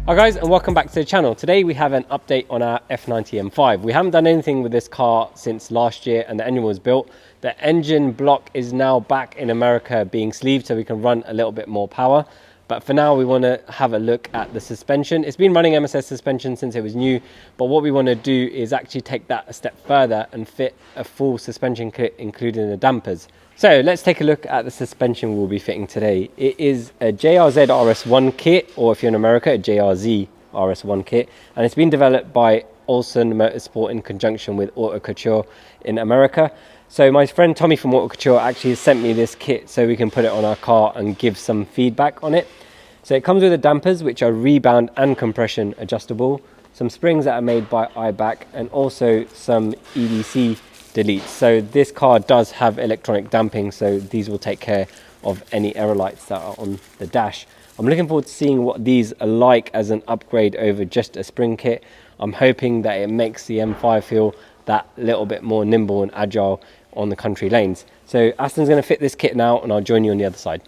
Hi guys, and welcome back to the channel. Today we have an update on our F90 M5. We haven't done anything with this car since last year and the engine was built. The engine block is now back in America being sleeved so we can run a little bit more power. But for now we want to have a look at the suspension. It's been running MSS suspension since it was new, but what we want to do is actually take that a step further and fit a full suspension kit including the dampers. So let's take a look at the suspension we'll be fitting today. It is a JRZ RS1 kit, or if you're in America, a JRZ RS1 kit, and it's been developed by Olson Motorsport in conjunction with Autocouture in America. So my friend Tommy from Autocouture actually sent me this kit so we can put it on our car and give some feedback on it. So it comes with the dampers, which are rebound and compression adjustable, some springs that are made by IBAC, and also some EDC deletes. So this car does have electronic damping, so these will take care of any error lights that are on the dash. I'm looking forward to seeing what these are like as an upgrade over just a spring kit. I'm hoping that it makes the M5 feel that little bit more nimble and agile on the country lanes. So Aston's going to fit this kit now and I'll join you on the other side.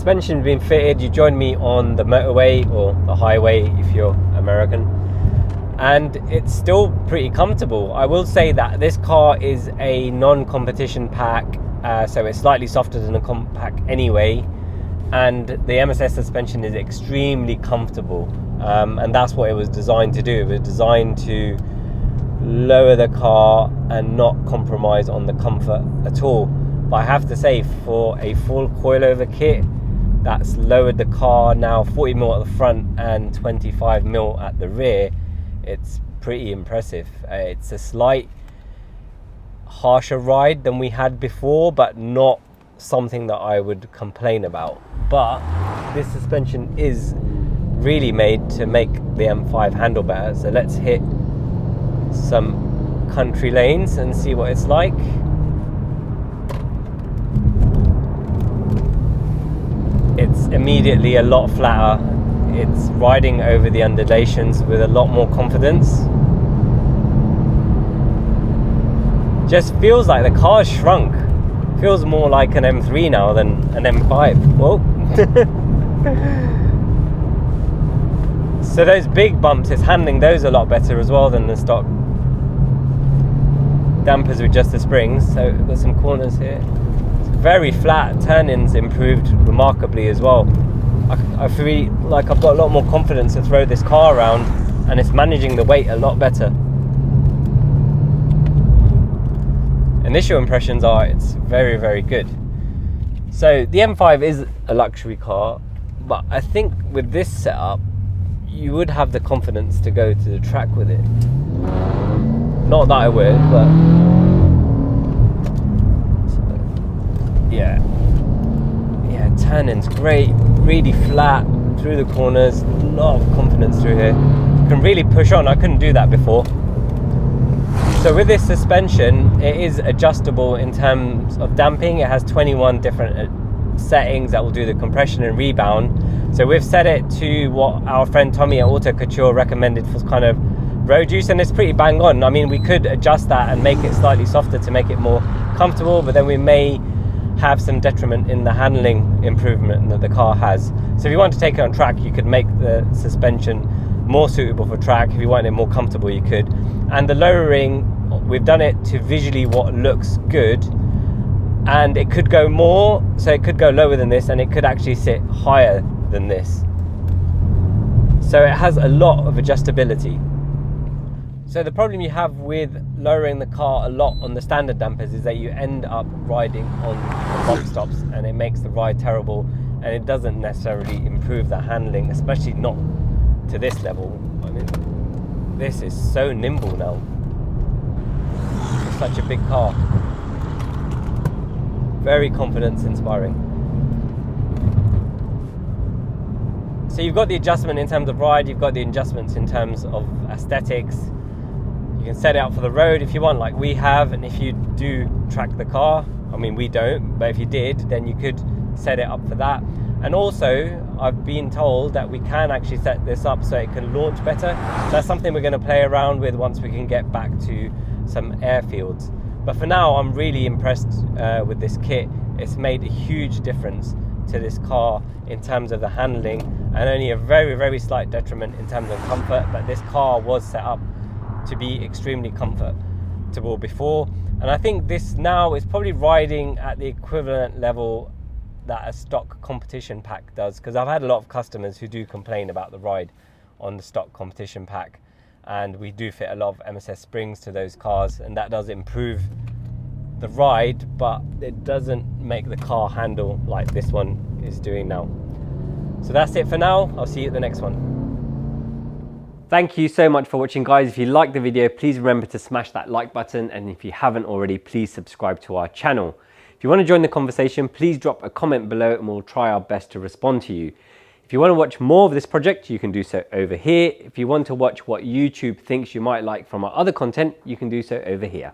Suspension being fitted. You joined me on the motorway or the highway if you're American, and it's still pretty comfortable. I will say that this car is a non-competition pack so it's slightly softer than a compact anyway, and the MSS suspension is extremely comfortable, and that's what it was designed to do. It was designed to lower the car and not compromise on the comfort at all. But I have to say, for a full coilover kit that's lowered the car now 40 mil at the front and 25 mil at the rear, it's pretty impressive. It's a slight harsher ride than we had before, but not something that I would complain about. But this suspension is really made to make the M5 handle better. So let's hit some country lanes and see what it's like. It's immediately a lot flatter. It's riding over the undulations with a lot more confidence. Just feels like the car's shrunk. Feels more like an M3 now than an M5. Whoa. So those big bumps, it's handling those a lot better as well than the stock dampers with just the springs. So we've got some corners here. It's very flat. Turn-ins improved remarkably as well. I feel like I've got a lot more confidence to throw this car around, and it's managing the weight a lot better. Initial impressions are it's very, very good. So the M5 is a luxury car, but I think with this setup you would have the confidence to go to the track with it. Not that I would, but yeah, turn-in's great, really flat through the corners, a lot of confidence through here. You can really push on. I couldn't do that before. So with this suspension, it is adjustable in terms of damping. It has 21 different settings that will do the compression and rebound. So we've set it to what our friend Tommy at Autocouture recommended for kind of road use, and it's pretty bang on. I mean, we could adjust that and make it slightly softer to make it more comfortable, but then we may have some detriment in the handling improvement that the car has. So if you want to take it on track, you could make the suspension more suitable for track. If you want it more comfortable, you could. And the lowering, we've done it to visually what looks good, and it could go more, so it could go lower than this, and it could actually sit higher than this. So it has a lot of adjustability. So the problem you have with lowering the car a lot on the standard dampers is that you end up riding on the bump stops, and it makes the ride terrible, and it doesn't necessarily improve the handling, especially not to this level. I mean, this is so nimble now. It's such a big car. Very confidence inspiring. So you've got the adjustment in terms of ride, you've got the adjustments in terms of aesthetics. You can set it up for the road if you want, like we have, and if you do track the car, I mean we don't, but if you did, then you could set it up for that. And also, I've been told that we can actually set this up so it can launch better. That's something we're going to play around with once we can get back to some airfields. But for now, I'm really impressed with this kit. It's made a huge difference to this car in terms of the handling, and only a very, very slight detriment in terms of comfort. But this car was set up to be extremely comfortable before, and I think this now is probably riding at the equivalent level that a stock competition pack does, because I've had a lot of customers who do complain about the ride on the stock competition pack, and we do fit a lot of MSS springs to those cars, and that does improve the ride, but it doesn't make the car handle like this one is doing now. So that's it for now. I'll see you at the next one. Thank you so much for watching, guys. If you liked the video, please remember to smash that like button, and if you haven't already, please subscribe to our channel. If you want to join the conversation, please drop a comment below and we'll try our best to respond to you. If you want to watch more of this project, you can do so over here. If you want to watch what YouTube thinks you might like from our other content, you can do so over here.